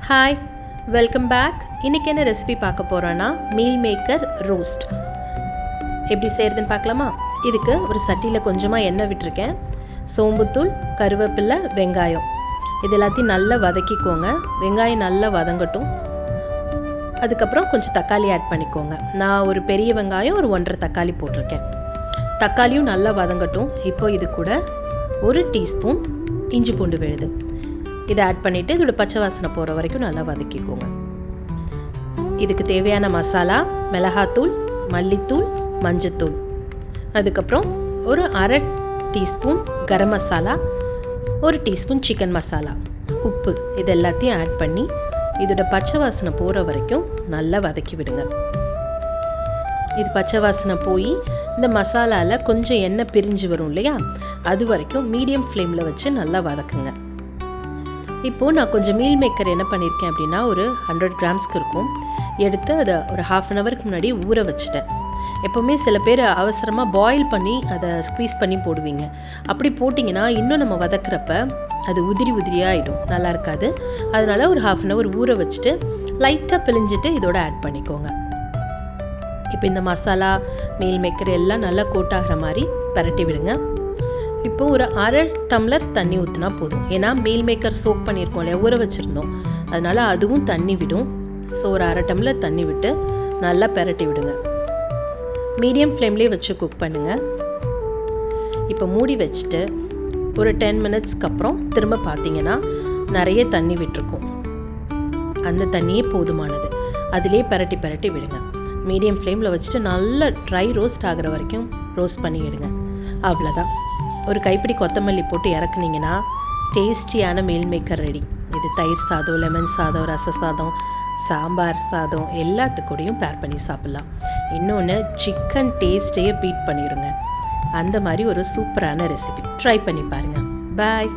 Hi, welcome back. இன்றைக்கி என்ன recipe பார்க்க போகிறோன்னா மீல் மேக்கர் ரோஸ்ட் எப்படி செய்கிறதுன்னு பார்க்கலாமா? இதுக்கு ஒரு சட்டியில் கொஞ்சமாக எண்ணெய் விட்டுருக்கேன். சோம்புத்தூள், கருவேப்பிலை, வெங்காயம் இது எல்லாத்தையும் நல்லா வதக்கிக்கோங்க. வெங்காயம் நல்லா வதங்கட்டும். அதுக்கப்புறம் கொஞ்சம் தக்காளி ஆட் பண்ணிக்கோங்க. நான் ஒரு பெரிய வெங்காயம் ஒரு 1.5 தக்காளி போட்டிருக்கேன். தக்காளியும் நல்லா வதங்கட்டும். இப்போ இது கூட 1 டீஸ்பூன் இஞ்சி பூண்டு விழுது இதை ஆட் பண்ணிவிட்டு இதோட பச்சை வாசனை போகிற வரைக்கும் நல்லா வதக்கிக்கோங்க. இதுக்கு தேவையான மசாலா மிளகாத்தூள், மல்லித்தூள், மஞ்சத்தூள், அதுக்கப்புறம் ஒரு 1/2 teaspoon garam masala, 1 teaspoon chicken masala, உப்பு இது எல்லாத்தையும் ஆட் பண்ணி இதோட பச்சை வாசனை போகிற வரைக்கும் நல்லா வதக்கி விடுங்க. இது பச்சை வாசனை போய் இந்த மசாலாவில் கொஞ்சம் எண்ணெய் பிரிஞ்சு வரும் இல்லையா, அது வரைக்கும் மீடியம் ஃப்ளேமில் வச்சு நல்லா வதக்குங்க. இப்போது நான் கொஞ்சம் மீல் மேக்கர் என்ன பண்ணியிருக்கேன் அப்படின்னா ஒரு 100 கிராம்ஸ்க்கு இருக்கும் எடுத்து அதை ஒரு 1/2 ஹவருக்கு முன்னாடி ஊற வச்சுட்டேன். எப்போவுமே சில பேர் அவசரமாக பாயில் பண்ணி அதை ஸ்க்வீஸ் பண்ணி போடுவீங்க. அப்படி போட்டிங்கன்னா இன்னும் நம்ம வதக்கிறப்ப அது உதிரியாக ஆகிடும், நல்லா இருக்காது. அதனால் ஒரு 1/2 ஹவர் ஊற வச்சுட்டு லைட்டாக பிழிஞ்சிட்டு இதோட ஆட் பண்ணிக்கோங்க. இப்போ இந்த மசாலா மீல் மேக்கர் எல்லாம் நல்லா கோட்டாகிற மாதிரி பரட்டி விடுங்க. இப்போ ஒரு 1/2 டம்ளர் தண்ணி ஊற்றினா போதும். ஏன்னா மீல் மேக்கர் சோக் பண்ணியிருக்கோம் இல்லையா, ஊற வச்சுருந்தோம், அதனால் அதுவும் தண்ணி விடும். ஸோ ஒரு 1/2 டம்ளர் தண்ணி விட்டு நல்லா பரட்டி விடுங்க. மீடியம் ஃப்ளேம்லேயே வச்சு குக் பண்ணுங்கள். இப்போ மூடி வச்சுட்டு ஒரு 10 மினிட்ஸ்க்கு அப்புறம் திரும்ப பார்த்தீங்கன்னா நிறைய தண்ணி விட்டுருக்கும். அந்த தண்ணியே போதுமானது. அதிலே பரட்டி விடுங்க. மீடியம் ஃப்ளேமில் வச்சுட்டு நல்லா ட்ரை ரோஸ்ட் ஆகிற வரைக்கும் ரோஸ்ட் பண்ணி எடுங்க. அவ்வளோதான். ஒரு கைப்பிடி கொத்தமல்லி போட்டு இறக்குனீங்கன்னா டேஸ்டியான மீல் மேக்கர் ரெடி. இது தயிர் சாதம், லெமன் சாதம், ரச சாதம், சாம்பார் சாதம் எல்லாத்துக்கூடையும் பேர் பண்ணி சாப்பிட்லாம். இன்னொன்று சிக்கன் டேஸ்ட்டையே பீட் பண்ணிடுங்க. அந்த மாதிரி ஒரு சூப்பரான ரெசிபி ட்ரை பண்ணி பாருங்கள். பாய்.